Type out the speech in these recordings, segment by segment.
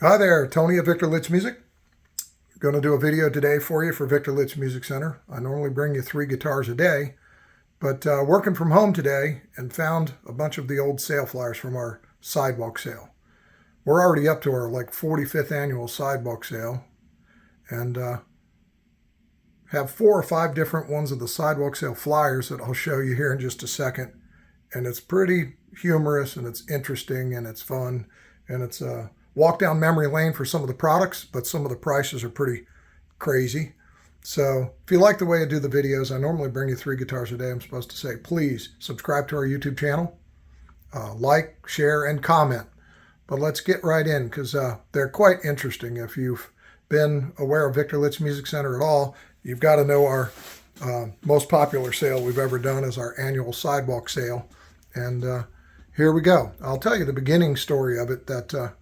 Hi there, Tony at Victor Litz Music. Going to do a video today for you for Victor Litz Music Center. I normally bring you 3 guitars a day, but working from home today and found a bunch of the old sale flyers from our Sidewalk sale. We're already up to our 45th annual Sidewalk sale and have 4 or 5 different ones of the Sidewalk sale flyers that I'll show you here in just a second. And it's pretty humorous and it's interesting and it's fun and it's walk down memory lane for some of the products, but some of the prices are pretty crazy. So if you like the way I do the videos, I normally bring you 3 guitars a day. I'm supposed to say, please subscribe to our YouTube channel, like, share, and comment. But let's get right in because they're quite interesting. If you've been aware of Victor Litz Music Center at all, you've got to know our most popular sale we've ever done is our annual Sidewalk sale. And here we go. I'll tell you the beginning story of it that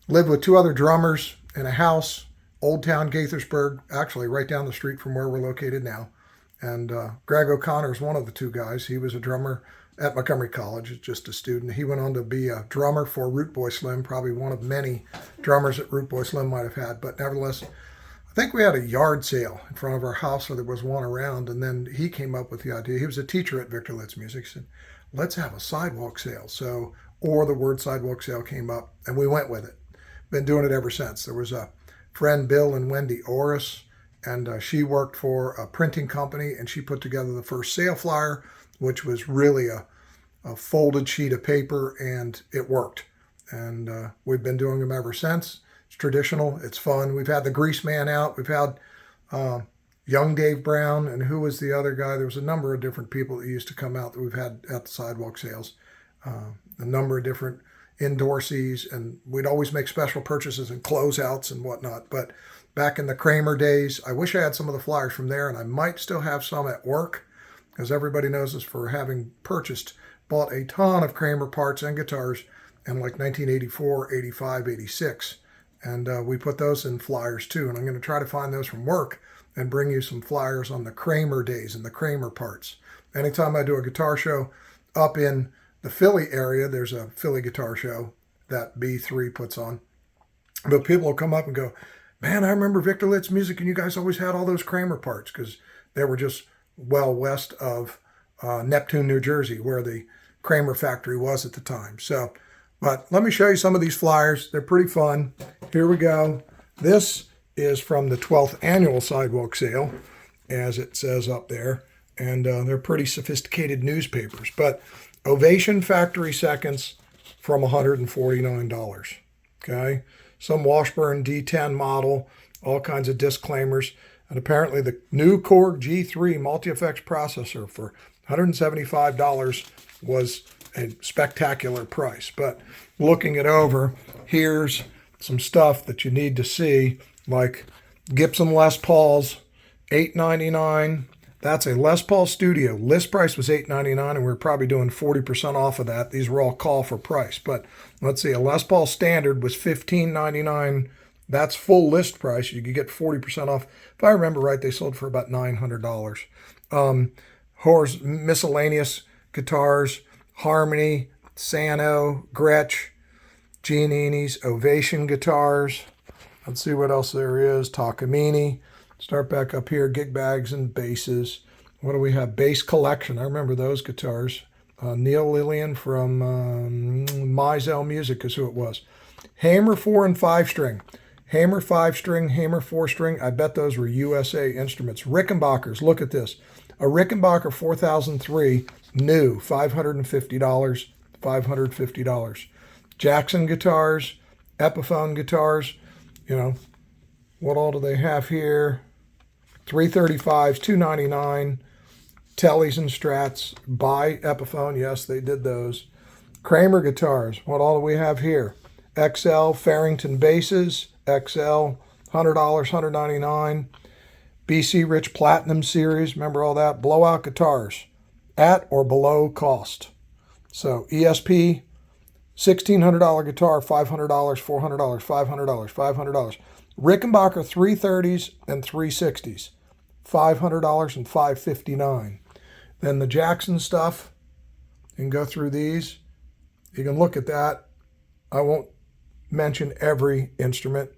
lived with 2 other drummers in a house, Old Town Gaithersburg, actually right down the street from where we're located now. And Greg O'Connor is one of the 2 guys. He was a drummer at Montgomery College, just a student. He went on to be a drummer for Root Boy Slim, probably one of many drummers that Root Boy Slim might have had. But nevertheless, I think we had a yard sale in front of our house, so there was one around. And then he came up with the idea. He was a teacher at Victor Litz Music. He said, let's have a Sidewalk sale. Or the word Sidewalk sale came up, and we went with it. Been doing it ever since. There was a friend, Bill and Wendy Orris, and she worked for a printing company, and she put together the first sale flyer, which was really a folded sheet of paper, and it worked. And we've been doing them ever since. It's traditional. It's fun. We've had the Greaseman out. We've had young Dave Brown, and who was the other guy? There was a number of different people that used to come out that we've had at the Sidewalk sales. A number of different endorsees, and we'd always make special purchases and closeouts and whatnot. But back in the Kramer days, I wish I had some of the flyers from there, and I might still have some at work, because everybody knows us for having bought a ton of Kramer parts and guitars in 1984, 85, 86. And we put those in flyers too, and I'm going to try to find those from work and bring you some flyers on the Kramer days and the Kramer parts. Anytime I do a guitar show up in the Philly area, there's a Philly guitar show that B3 puts on. But people will come up and go, man, I remember Victor Litz Music, and you guys always had all those Kramer parts, because they were just well west of Neptune, New Jersey, where the Kramer factory was at the time. But let me show you some of these flyers. They're pretty fun. Here we go. This is from the 12th annual Sidewalk sale, as it says up there. And they're pretty sophisticated newspapers. But Ovation factory seconds from $149. Okay, some Washburn D10 model, all kinds of disclaimers, and apparently the new Korg G3 multi-effects processor for $175 was a spectacular price. But looking it over, here's some stuff that you need to see, like Gibson Les Pauls, $899. That's a Les Paul Studio. List price was $899, and we're probably doing 40% off of that. These were all call for price. But let's see, a Les Paul Standard was $1599. That's full list price. You could get 40% off. If I remember right, they sold for about $900. Horse miscellaneous guitars, Harmony, Sano, Gretsch, Giannini's, Ovation guitars. Let's see what else there is. Takamine. Start back up here, gig bags and basses. What do we have? Bass collection. I remember those guitars. Neil Lillian from Mizell Music is who it was. Hamer 4 and 5 string. Hamer 5 string, Hamer 4 string. I bet those were USA Instruments. Rickenbackers. Look at this. A Rickenbacker 4003, new, $550. $550. Jackson guitars, Epiphone guitars. You know, what all do they have here? 335s, $299. Tellys and Strats by Epiphone. Yes, they did those. Kramer guitars. What all do we have here? XL Farrington basses. XL, $100, $199. BC Rich Platinum Series. Remember all that? Blowout guitars. At or below cost. So ESP, $1,600 guitar, $500, $400, $500, $500. Rickenbacker 330s and 360s, $500 and $559. Then the Jackson stuff, you can go through these. You can look at that. I won't mention every instrument.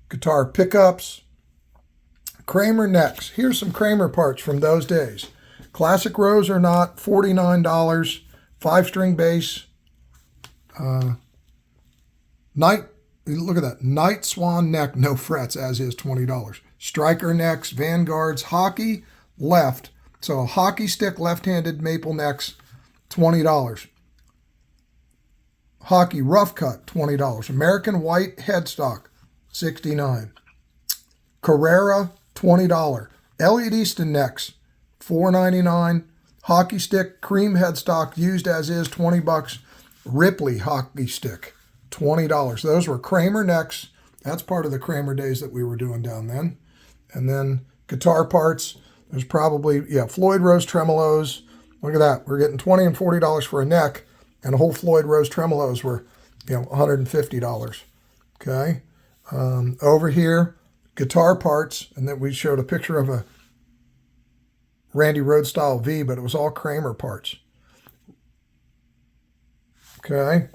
Guitar pickups, Kramer necks. Here's some Kramer parts from those days. Classic Rose or not, $49. 5-string bass. Look at that. Night Swan neck, no frets, as is, $20. Striker necks, Vanguards, hockey, left. So a hockey stick, left-handed maple necks, $20. Hockey rough cut, $20. American white headstock, $69. Carrera, $20. Elliot Easton necks, $4.99. Hockey stick, cream headstock, used as is, $20. Ripley hockey stick, $20. Those were Kramer necks. That's part of the Kramer days that we were doing down then. And then guitar parts, there's probably, Floyd Rose tremolos. Look at that. We're getting $20 and $40 for a neck, and a whole Floyd Rose tremolos were, $150. Okay. Over here, guitar parts, and then we showed a picture of a Randy Rhoads style V, but it was all Kramer parts. Okay.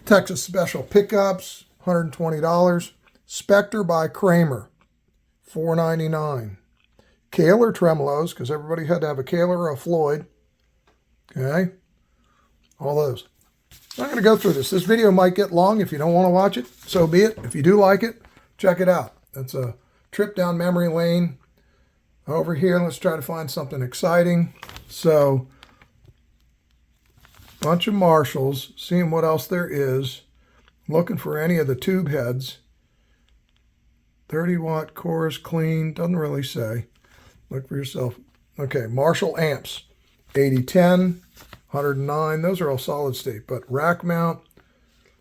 Texas Special pickups, $120. Spectre by Kramer, $4.99. Kaler tremolos, because everybody had to have a Kaler or a Floyd. Okay. All those. I'm not going to go through this. This video might get long. If you don't want to watch it, so be it. If you do like it, check it out. It's a trip down memory lane. Over here, let's try to find something exciting. So, bunch of Marshalls, seeing what else there is. Looking for any of the tube heads. 30-watt chorus clean, doesn't really say. Look for yourself. Okay, Marshall amps, 8010, 109. Those are all solid state, but rack mount,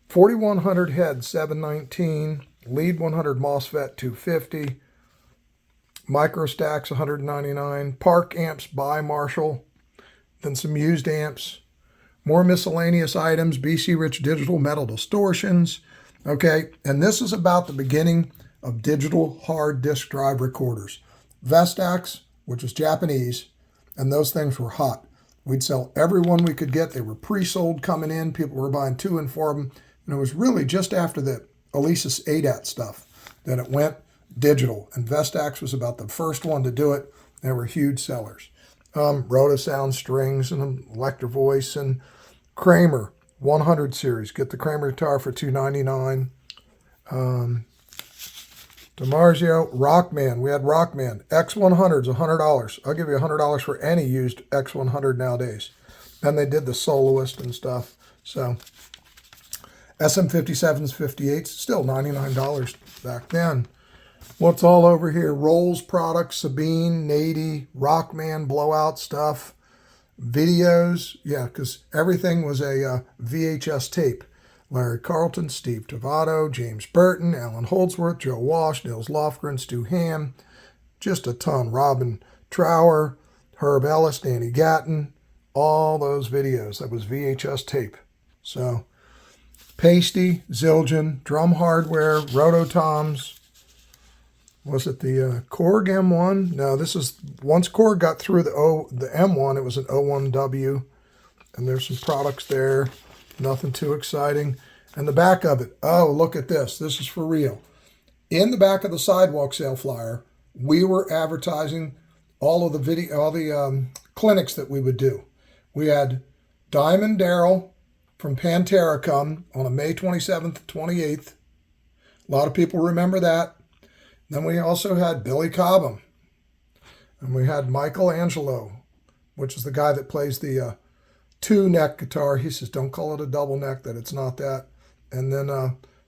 4100 head, 719. Lead 100 MOSFET, 250. Micro stacks, 199. Park amps by Marshall. Then some used amps. More miscellaneous items. BC Rich digital metal distortions. Okay, and this is about the beginning of digital hard disk drive recorders. Vestax, which was Japanese, and those things were hot. We'd sell every one we could get. They were pre-sold coming in. People were buying 2 and 4 of them. And it was really just after the Alesis ADAT stuff that it went digital. And Vestax was about the first one to do it. They were huge sellers. Rotosound strings and Electro Voice and Kramer 100 series. Get the Kramer guitar for $299. DiMarzio, Rockman. We had Rockman. X100's $100. I'll give you $100 for any used X100 nowadays. Then they did the Soloist and stuff. So SM57s, 58s, still $99 back then. What's all over here? Rolls products, Sabine, Nady, Rockman, blowout stuff. Videos, because everything was a VHS tape. Larry Carlton, Steve Tovato, James Burton, Alan Holdsworth, Joe Walsh, Nils Lofgren, Stu Ham, just a ton. Robin Trower, Herb Ellis, Danny Gatton, all those videos. That was VHS tape. So, Pasty, Zildjian, Drum Hardware, Rototoms. Was it the Korg M1? No, this is, once Korg got through the M1, it was an O1W. And there's some products there. Nothing too exciting. And the back of it, oh, look at this. This is for real. In the back of the Sidewalk sale flyer, we were advertising all of the clinics that we would do. We had Diamond Darrell from Pantera come on a May 27th, 28th. A lot of people remember that. Then we also had Billy Cobham. And we had Michael Angelo, which is the guy that plays the 2-neck guitar. He says, don't call it a double neck, that it's not that. And then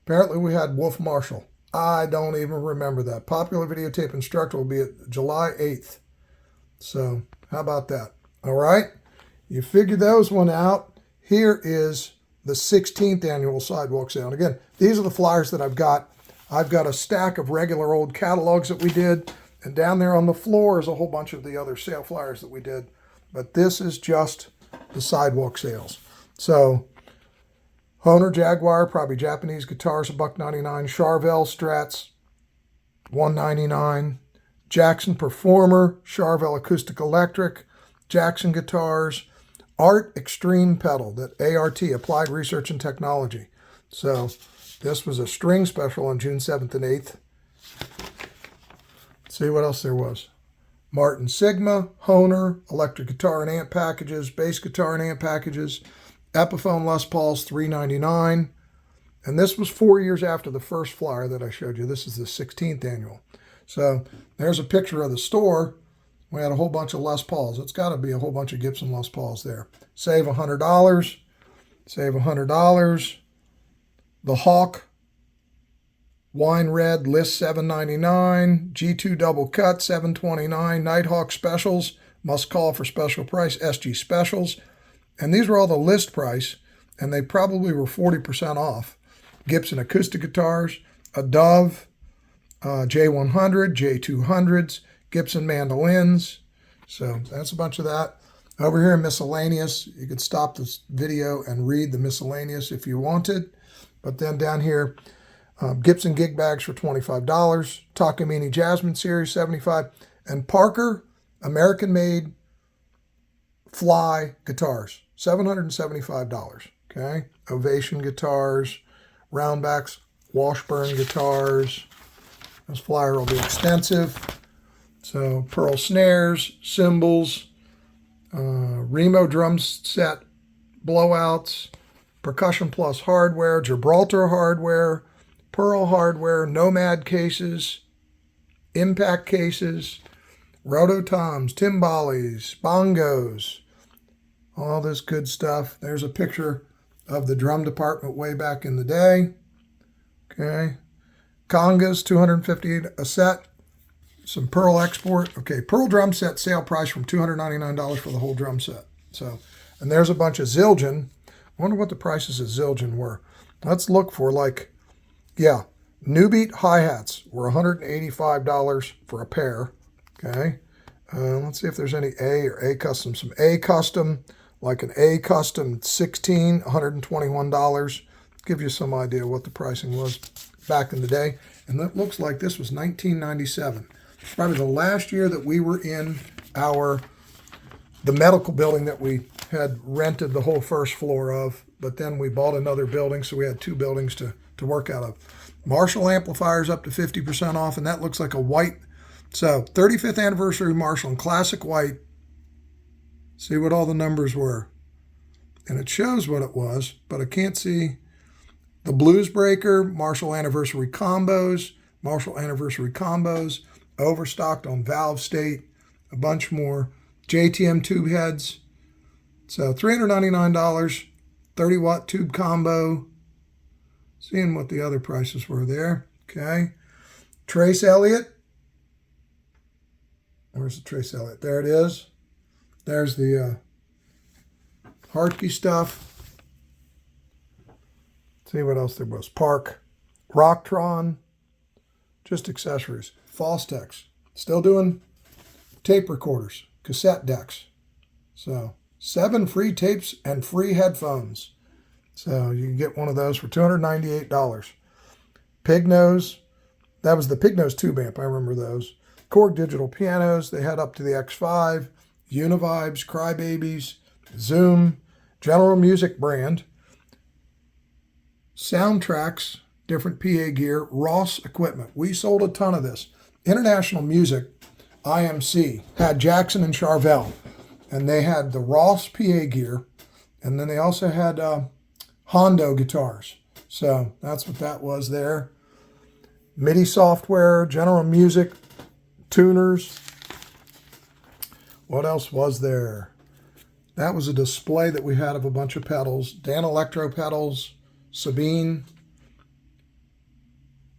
apparently we had Wolf Marshall. I don't even remember that. Popular Videotape Instructor will be at July 8th. So how about that? All right. You figure those one out. Here is the 16th annual Sidewalk sale. And again, these are the flyers that I've got. I've got a stack of regular old catalogs that we did. And down there on the floor is a whole bunch of the other sale flyers that we did. But this is just the Sidewalk sales. So Hohner Jaguar, probably Japanese guitars, $1.99. Charvel Strats, $1.99. Jackson Performer, Charvel Acoustic Electric, Jackson guitars, Art Extreme pedal, that ART, Applied Research and Technology, So this was a string special on June 7th and 8th. Let's see what else there was. Martin Sigma, Hohner, electric guitar and amp packages, bass guitar and amp packages, Epiphone Les Pauls, $3.99. And this was 4 years after the first flyer that I showed you. This is the 16th annual. So there's a picture of the store. We had a whole bunch of Les Pauls. It's got to be a whole bunch of Gibson Les Pauls there. Save $100. Save $100. The Hawk Wine Red list $7.99. G2 Double Cut $7.29. Nighthawk Specials must call for special price. SG Specials. And these were all the list price, and they probably were 40% off. Gibson acoustic guitars, a Dove, J100, J200s, Gibson mandolins. So that's a bunch of that. Over here in miscellaneous, you could stop this video and read the miscellaneous if you wanted. But then down here, Gibson gig bags for $25, Takamine Jasmine Series $75, and Parker American-made Fly guitars, $775. Okay, Ovation guitars, Roundbacks, Washburn guitars. This flyer will be extensive. So pearl snares, cymbals, Remo drum set, blowouts, Percussion Plus hardware, Gibraltar hardware, Pearl hardware, Nomad cases, Impact cases, Rototoms, Timbales, bongos, all this good stuff. There's a picture of the drum department way back in the day. Okay. Congas, $250 a set. Some Pearl export. Okay, Pearl drum set sale price from $299 for the whole drum set. So, and there's a bunch of Zildjian. I wonder what the prices of Zildjian were. Let's look for yeah, New Beat hi-hats were $185 for a pair. Okay, let's see if there's any A or A custom. Some A custom, like an A custom 16, $121. Give you some idea what the pricing was back in the day. And that looks like this was 1997. Probably the last year that we were in the medical building that we had rented the whole first floor of, but then we bought another building, so we had two buildings to work out of. Marshall amplifiers up to 50% off, and that looks like a white. So 35th anniversary Marshall in classic white. See what all the numbers were. And it shows what it was, but I can't see. The Blues Breaker, Marshall Anniversary Combos, overstocked on Valve State, a bunch more. JTM tube heads, so $399, 30-watt tube combo. Seeing what the other prices were there. Okay. Trace Elliott. Where's the Trace Elliott? There it is. There's the Hartke stuff. See what else there was. Park, Rocktron, just accessories. Fostex, still doing tape recorders, cassette decks. So 7 free tapes and free headphones. So you can get one of those for $298. Pig Nose, that was the Pig Nose tube amp. I remember those. Korg digital pianos, they had up to the X5. Univibes, Crybabies, Zoom, General Music brand. Soundtracks, different PA gear, Ross equipment. We sold a ton of this. International Music, IMC, had Jackson and Charvel, and they had the Ross PA gear, and then they also had Hondo guitars. So that's what that was there. MIDI software, General Music, tuners. What else was there? That was a display that we had of a bunch of pedals. Dan Electro pedals, Sabine,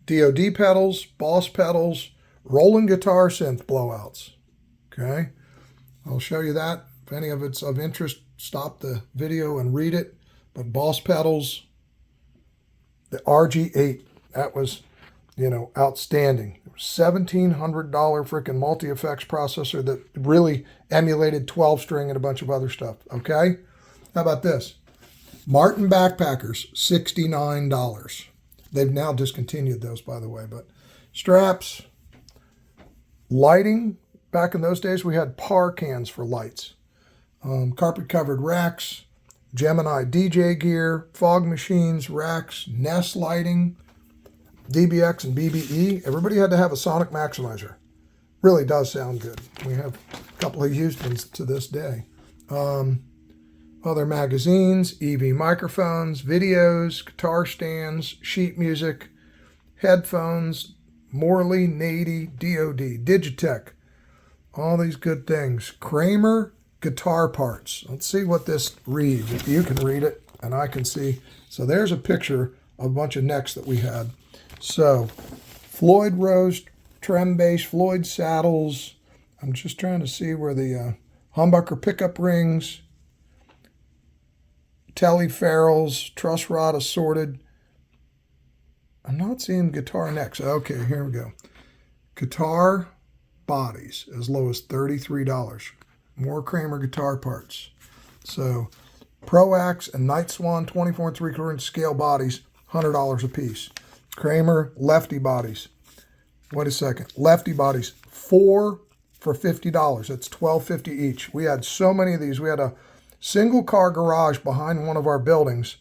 DOD pedals, Boss pedals, Roland guitar synth blowouts. Okay, I'll show you that. If any of it's of interest, stop the video and read it. But Boss pedals, the RG8, that was, outstanding. It was $1,700 freaking multi-effects processor that really emulated 12-string and a bunch of other stuff. Okay, how about this? Martin backpackers, $69. They've now discontinued those, by the way. But straps, lighting. Back in those days, we had par cans for lights. Carpet-covered racks, Gemini DJ gear, fog machines, racks, Nest lighting, DBX and BBE. Everybody had to have a sonic maximizer. Really does sound good. We have a couple of used ones to this day. Other magazines, EV microphones, videos, guitar stands, sheet music, headphones, Morley, Nady, DOD, Digitech, all these good things. Kramer guitar parts. Let's see what this reads. If you can read it and I can see. So there's a picture of a bunch of necks that we had. So Floyd Rose trem bass, Floyd saddles. I'm just trying to see where the humbucker pickup rings, Telly ferrules, truss rod assorted. I'm not seeing guitar necks. Okay, here we go. Guitar bodies as low as $33. More Kramer guitar parts. So Pro Axe and Night Swan 24 3/4 inch scale bodies, $100 a piece. Kramer lefty bodies. Wait a second. Lefty bodies, 4 for $50. That's $12.50 each. We had so many of these. We had a single car garage behind one of our buildings,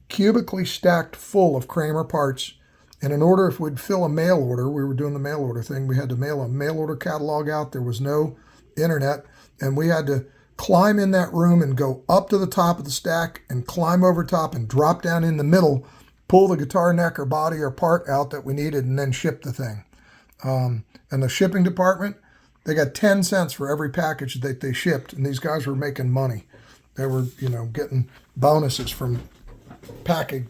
cubically stacked full of Kramer parts. And in order, if we'd fill a mail order, we were doing the mail order thing, we had to mail a mail order catalog out. There was no internet. And we had to climb in that room and go up to the top of the stack and climb over top and drop down in the middle, pull the guitar neck or body or part out that we needed, and then ship the thing. And the shipping department, they got 10 cents for every package that they shipped. And these guys were making money. They were, getting bonuses from packing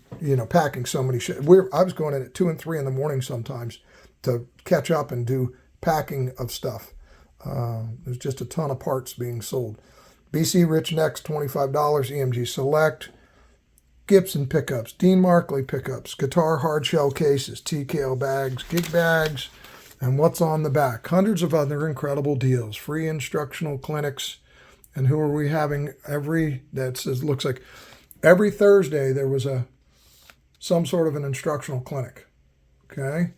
so many shit. I was going in at 2 and 3 in the morning sometimes to catch up and do packing of stuff. There's just a ton of parts being sold. BC Rich Necks, $25. EMG Select, Gibson pickups, Dean Markley pickups, guitar hard shell cases, TKO bags, gig bags, and what's on the back. Hundreds of other incredible deals. Free instructional clinics. And who are we having looks like every Thursday there was some sort of an instructional clinic. Okay.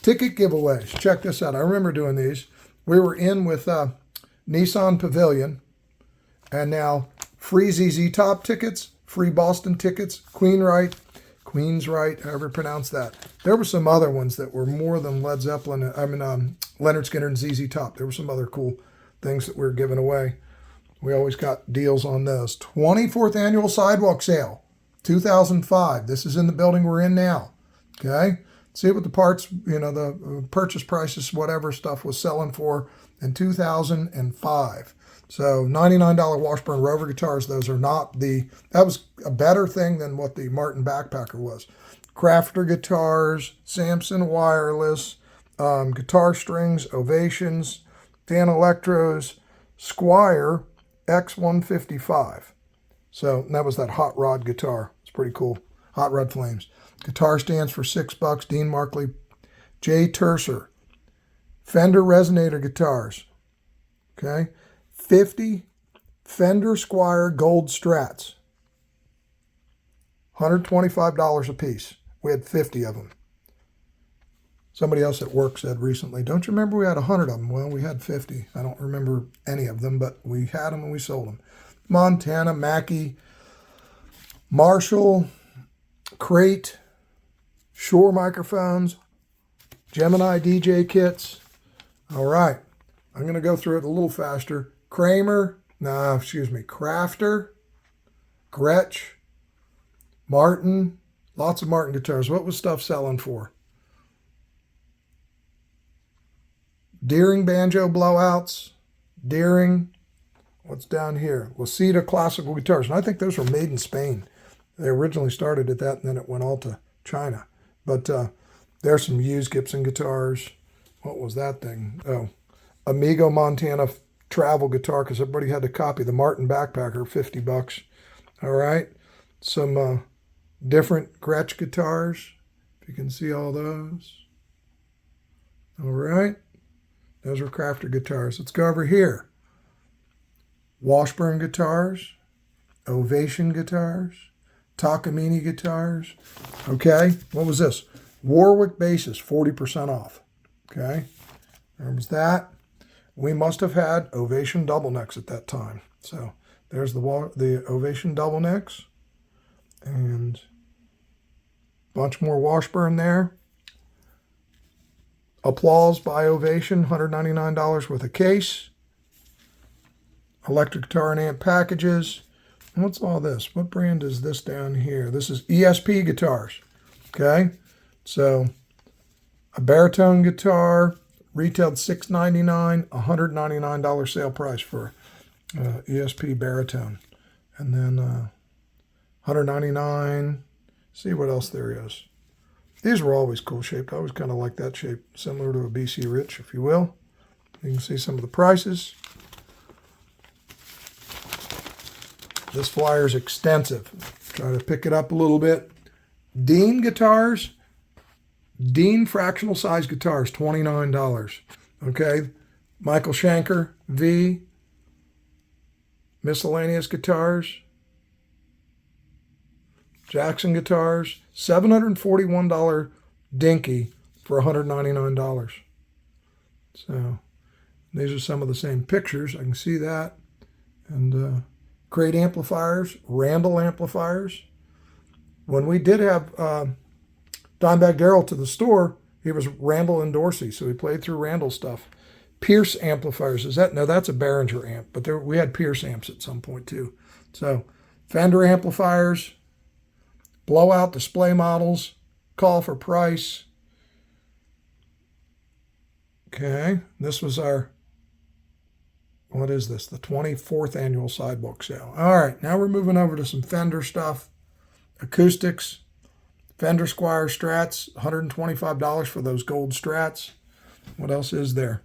Ticket giveaways. Check this out. I remember doing these. We were in with Nissan Pavilion, and now free ZZ Top tickets, free Boston tickets, Queensryche, however you pronounce that. There were some other ones that were more than Leonard Skinner and ZZ Top. There were some other cool things that we were giving away. We always got deals on those. 24th annual Sidewalk sale, 2005. This is in the building we're in now. Okay. See what the parts, the purchase prices, whatever stuff was selling for in 2005. So $99 Washburn Rover guitars. Those are not that was a better thing than what the Martin Backpacker was. Crafter guitars, Samson wireless, guitar strings, Ovations, Dan Electros, Squire X155. So that was that hot rod guitar. It's pretty cool. Hot Rod Flames. Guitar stands for $6. Dean Markley. J. Tercer. Fender Resonator guitars. Okay. 50 Fender Squire Gold Strats. $125 a piece. We had 50 of them. Somebody else at work said recently, don't you remember we had 100 of them? Well, we had 50. I don't remember any of them, but we had them and we sold them. Montana, Mackie, Marshall, Crate, Shure microphones, Gemini DJ kits. All right. I'm going to go through it a little faster. Crafter, Gretsch, Martin, lots of Martin guitars. What was stuff selling for? Deering banjo blowouts, Deering, what's down here? Lucida classical guitars. And I think those were made in Spain. They originally started at that, and then it went all to China. But there's some used Gibson guitars. What was that thing? Oh, Amigo Montana travel guitar, because everybody had to copy the Martin Backpacker, $50. All right. Some different Gretsch guitars, if you can see all those. All right. Those are Crafter guitars. Let's go over here. Washburn guitars, Ovation guitars, Takamine guitars. Okay, what was this? Warwick basses, 40% off. Okay, there was that. We must have had Ovation double necks at that time. So There's the Ovation double necks. And a bunch more Washburn there. Applause by Ovation, $199 worth of case. Electric guitar and amp packages. And what's all this? What brand is this down here? This is ESP guitars. Okay, so a baritone guitar, retailed $699, $199 sale price for ESP baritone. And then $199. See what else there is. These were always cool shaped. I always kind of like that shape, similar to a BC Rich, if you will. You can see some of the prices. This flyer is extensive. Try to pick it up a little bit. Dean guitars, Dean fractional size guitars, $29. Okay, Michael Schenker, V, miscellaneous guitars, Jackson guitars, $741 Dinky for $199. So these are some of the same pictures. I can see that. And Crate amplifiers, Randall amplifiers. When we did have Dimebag Darrell to the store, he was Randall and Dorsey, so he played through Randall stuff. Pierce amplifiers, no, that's a Behringer amp, but we had Pierce amps at some point too. So Fender amplifiers, blowout display models, call for price. Okay, this was our, what is this? The 24th annual Sidewalk sale. All right, now we're moving over to some Fender stuff. Acoustics, Fender Squire Strats, $125 for those gold Strats. What else is there?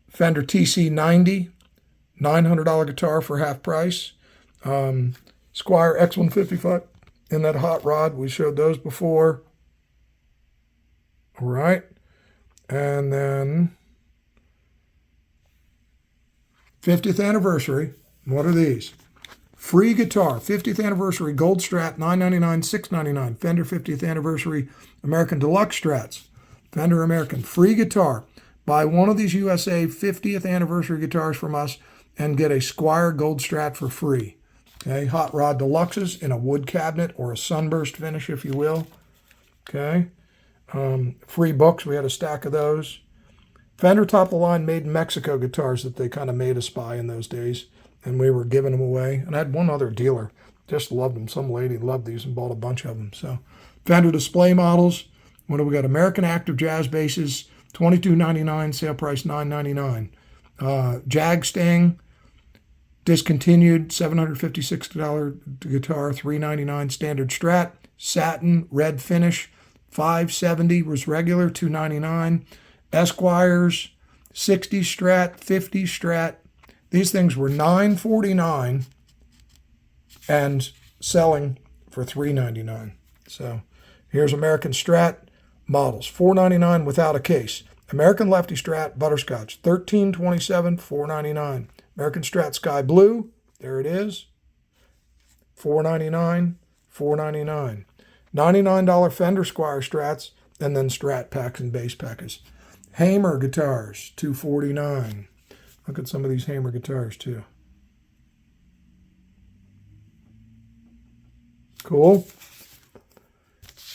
Fender TC90, $900 guitar for half price. Squire X155 in that hot rod. We showed those before. All right. And then 50th anniversary. What are these? Free guitar, 50th anniversary gold Strat, $999, $699. Fender 50th anniversary American Deluxe Strats. Fender American free guitar. Buy one of these USA 50th anniversary guitars from us and get a Squire Gold Strat for free. Okay, Hot Rod Deluxes in a wood cabinet or a sunburst finish, if you will. Okay, free books. We had a stack of those. Fender top-of-the-line made in Mexico guitars that they kind of made us buy in those days, and we were giving them away. And I had one other dealer, just loved them. Some lady loved these and bought a bunch of them. So Fender display models. What do we got? American Active Jazz basses, $22.99, sale price $9.99. Jag Sting, discontinued, $756 guitar, $399. Standard Strat, satin, red finish, $570 was regular, $299. Esquires, 60 Strat, 50 Strat. These things were $949 and selling for $399. So here's American Strat models, $499 without a case. American Lefty Strat Butterscotch, $1327, $499. American Strat Sky Blue, there it is, $499, $499. $99 Fender Squire Strats, and then Strat packs and bass packets. Hamer guitars, $249. Look at some of these Hamer guitars too. Cool.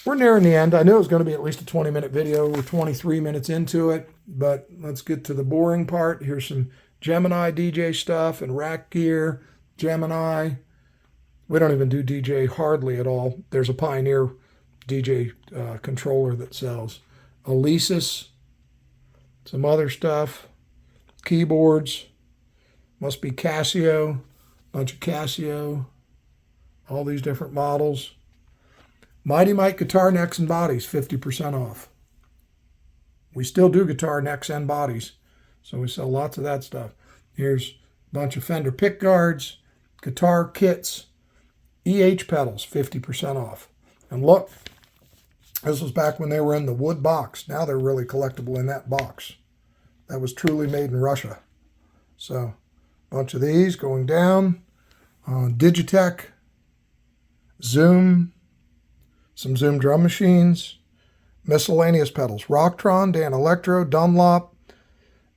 We're nearing the end. I knew it was going to be at least a 20-minute video. We're 23 minutes into it, but let's get to the boring part. Here's some Gemini DJ stuff and rack gear. Gemini. We don't even do DJ hardly at all. There's a Pioneer DJ controller that sells. Alesis. Some other stuff. Keyboards. Must be Casio. Bunch of Casio. All these different models. Mighty Mike guitar necks and bodies, 50% off. We still do guitar necks and bodies, so we sell lots of that stuff. Here's a bunch of Fender pick guards, guitar kits, EH pedals, 50% off. And look, this was back when they were in the wood box. Now they're really collectible in that box. That was truly made in Russia. So, a bunch of these going down. Digitech, Zoom, some Zoom drum machines, miscellaneous pedals, Rocktron, Dan Electro, Dunlop,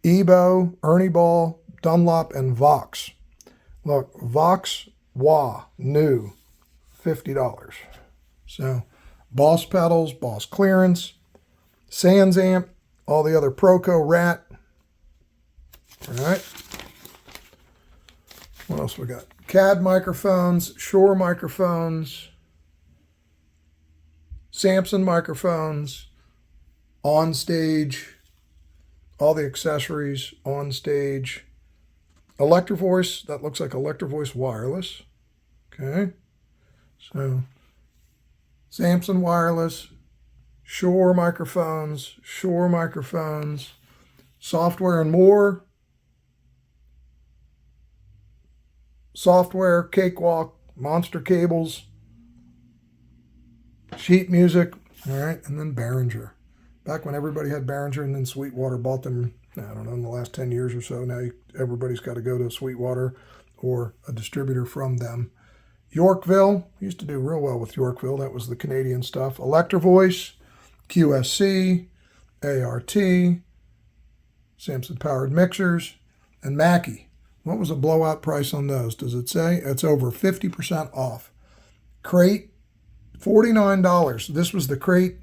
Ebo, Ernie Ball, Dunlop, and Vox. Look, Vox Wah, new, $50. So, Boss pedals, Boss clearance, Sans amp, all the other Proco Rat. All right. What else we got? CAD microphones, Shure microphones, Samson microphones, on stage, all the accessories on stage. Electro-Voice, that looks like Electro-Voice wireless. Okay. So, Samson wireless, Shure microphones, software and more. Software, Cakewalk, Monster cables, sheet music, all right, and then Behringer. Back when everybody had Behringer and then Sweetwater bought them, I don't know, in the last 10 years or so. Now everybody's got to go to Sweetwater or a distributor from them. Yorkville, used to do real well with Yorkville. That was the Canadian stuff. Electro-Voice, QSC, ART, Samson powered mixers, and Mackie. What was the blowout price on those? Does it say? It's over 50% off. Crate, $49. This was the Crate.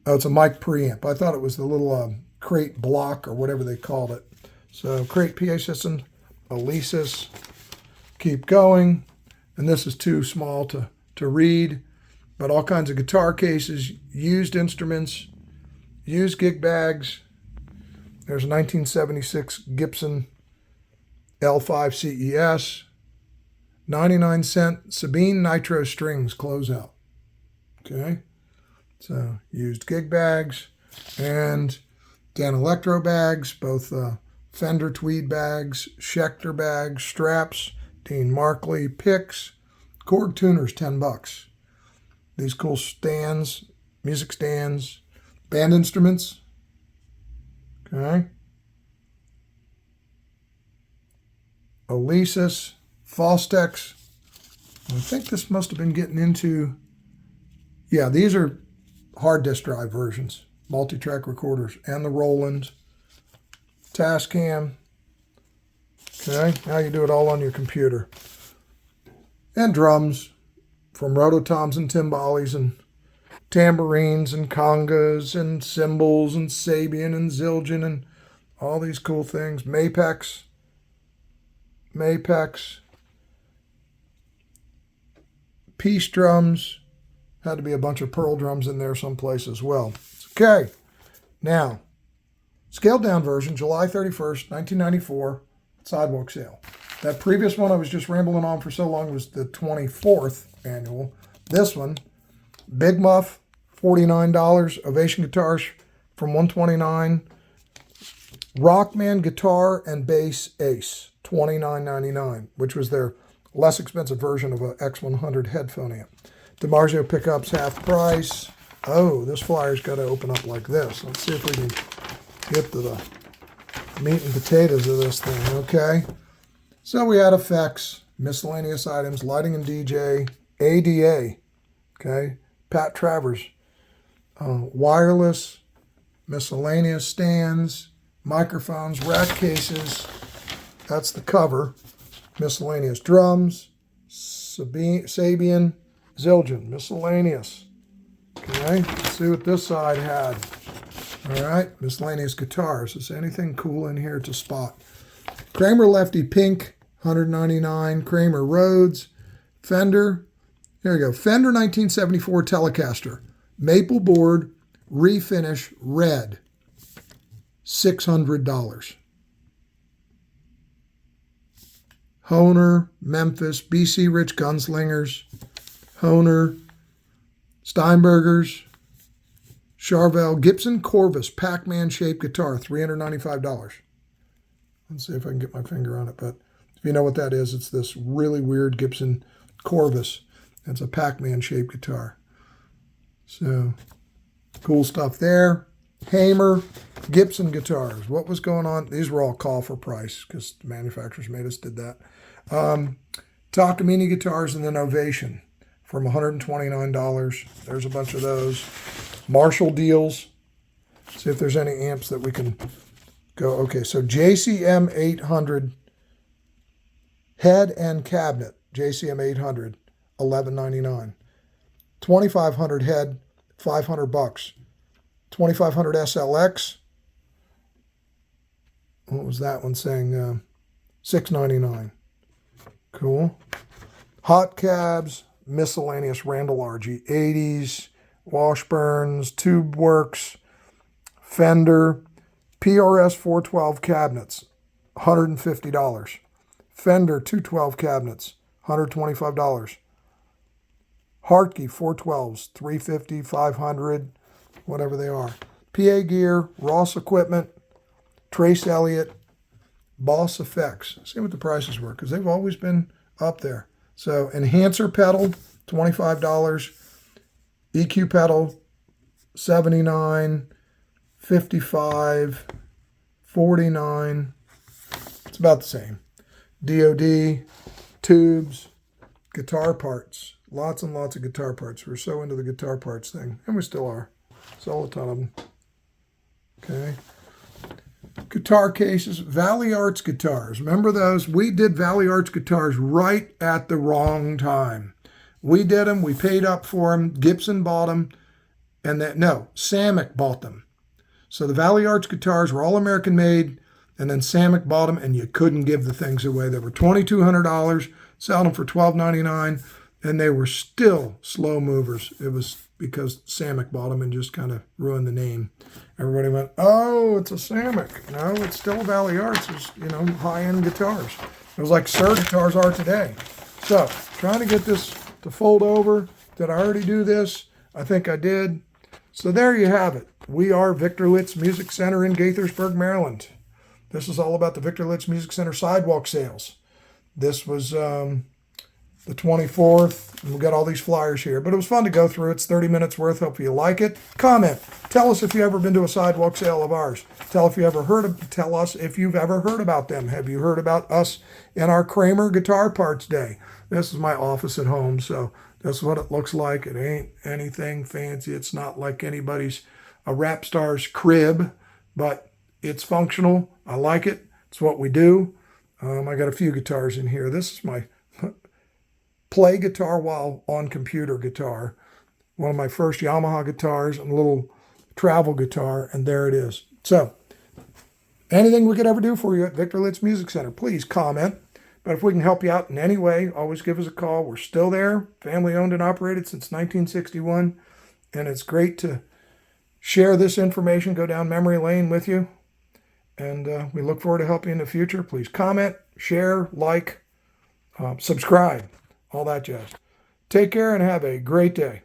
Oh, it's a mic preamp. I thought it was the little Crate block or whatever they called it. So Crate PA system, Alesis, keep going. And this is too small to read. But all kinds of guitar cases, used instruments, used gig bags. There's a 1976 Gibson L5 CES, 99-cent Sabine Nitro Strings closeout. Okay, so used gig bags and Dan Electro bags, both Fender tweed bags, Schecter bags, straps, Dean Markley picks, Korg tuners, $10. These cool stands, music stands, band instruments. Okay. Alesis, Fostex. I think this must have been getting into, yeah, these are hard disk drive versions, multi-track recorders, and the Roland, Tascam. Okay, now you do it all on your computer. And drums from Rototoms and Timbales and tambourines and congas and cymbals and Sabian and Zildjian and all these cool things. Mapex, piece drums. Had to be a bunch of pearl drums in there someplace as well. Okay, now, scaled down version, July 31st, 1994, Sidewalk sale. That previous one I was just rambling on for so long was the 24th annual. This one, Big Muff, $49. Ovation guitars from $129. Rockman guitar and bass Ace, $29.99, which was their less expensive version of an X100 headphone amp. DiMarzio pickups half price. Oh, this flyer's got to open up like this. Let's see if we can get to the meat and potatoes of this thing, okay? So we had effects, miscellaneous items, lighting and DJ, ADA, okay? Pat Travers, wireless, miscellaneous stands, microphones, rack cases. That's the cover. Miscellaneous drums, Sabian, Zildjian, miscellaneous. Okay, let's see what this side had. All right, miscellaneous guitars. Is there anything cool in here to spot? Kramer Lefty Pink, $199. Kramer Rhodes. Fender, here we go. Fender 1974 Telecaster. Maple board, refinish, red. $600. Hohner, Memphis, BC Rich Gunslingers, Hohner, Steinbergers, Charvel, Gibson Corvus, Pac-Man shaped guitar, $395. Let's see if I can get my finger on it, but if you know what that is, it's this really weird Gibson Corvus. It's a Pac-Man shaped guitar. So, cool stuff there. Hamer, Gibson guitars. What was going on? These were all call for price because the manufacturers made us did that. Takamine guitars and then Ovation from $129. There's a bunch of those. Marshall deals. See if there's any amps that we can go. Okay, so JCM 800 Head and cabinet, JCM 800, $11.99. 2500 head, $500. 2500 SLX, what was that one saying? $6.99. Cool. Hot cabs, miscellaneous Randall RG 80s, Washburns, Tube Works, Fender, PRS 412 cabinets, $150. Fender 212 cabinets, $125. Hartke 412s, $350, $500, whatever they are. PA gear, Ross equipment, Trace Elliott, Boss Effects. See what the prices were, because they've always been up there. So enhancer pedal, $25. EQ pedal, $79, $55, $49. It's about the same. DOD, tubes, guitar parts. Lots and lots of guitar parts. We're so into the guitar parts thing, and we still are. Sold a ton of them. Okay. Guitar cases, Valley Arts guitars. Remember those? We did Valley Arts guitars right at the wrong time. We did them. We paid up for them. Gibson bought them. And Samick bought them. So the Valley Arts guitars were all American made, and then Samick bought them, and you couldn't give the things away. They were $2,200, selling them for $1,299, and they were still slow movers. It was because Samick bought them and just kind of ruined the name. Everybody went, oh, it's a Samick. No, it's still Valley Arts. It's, high-end guitars. It was like Sir guitars are today. So, trying to get this to fold over. Did I already do this? I think I did. So there you have it. We are Victor Litz Music Center in Gaithersburg, Maryland. This is all about the Victor Litz Music Center sidewalk sales. This was the 24th. And we got all these flyers here, but it was fun to go through. It's 30 minutes worth. Hope you like it. Comment. Tell us if you've ever been to a sidewalk sale of ours. Tell us if you've ever heard about them. Have you heard about us in our Kramer Guitar Parts Day? This is my office at home, so that's what it looks like. It ain't anything fancy. It's not like a rap star's crib, but it's functional. I like it. It's what we do. I got a few guitars in here. This is my play guitar while on computer guitar. One of my first Yamaha guitars and a little travel guitar, and there it is. So, anything we could ever do for you at Victor Litz Music Center, please comment. But if we can help you out in any way, always give us a call. We're still there, family owned and operated since 1961, and it's great to share this information, go down memory lane with you, and we look forward to helping you in the future. Please comment, share, like, subscribe, all that jazz. Take care and have a great day.